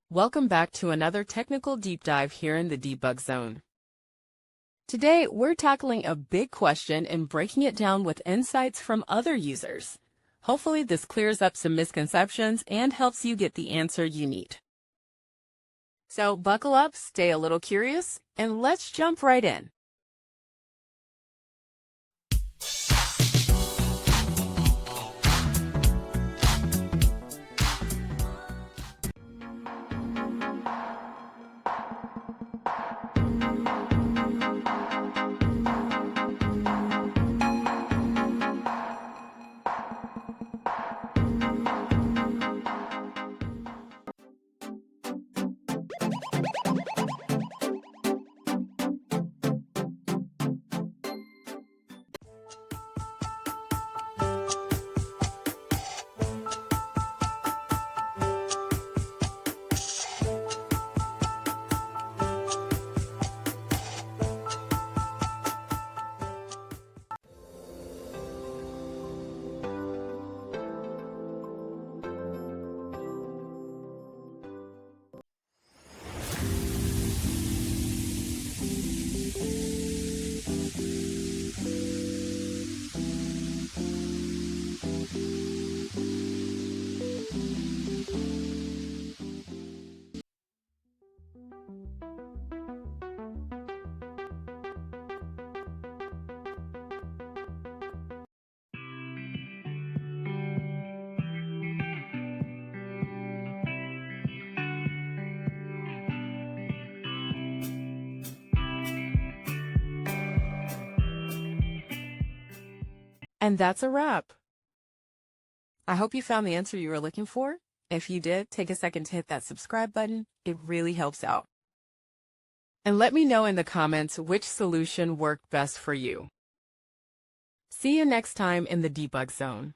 Welcome back to another technical deep dive here in the debug zone. Today, we're tackling a big question and breaking it down with insights from other users. Hopefully, this clears up some misconceptions and helps you get the answer you need. So buckle up, stay a little curious, and let's jump right in. And that's a wrap. I hope you found the answer you were looking for. If you did, take a second to hit that subscribe button. It really helps out. And let me know in the comments which solution worked best for you. See you next time in the debug zone.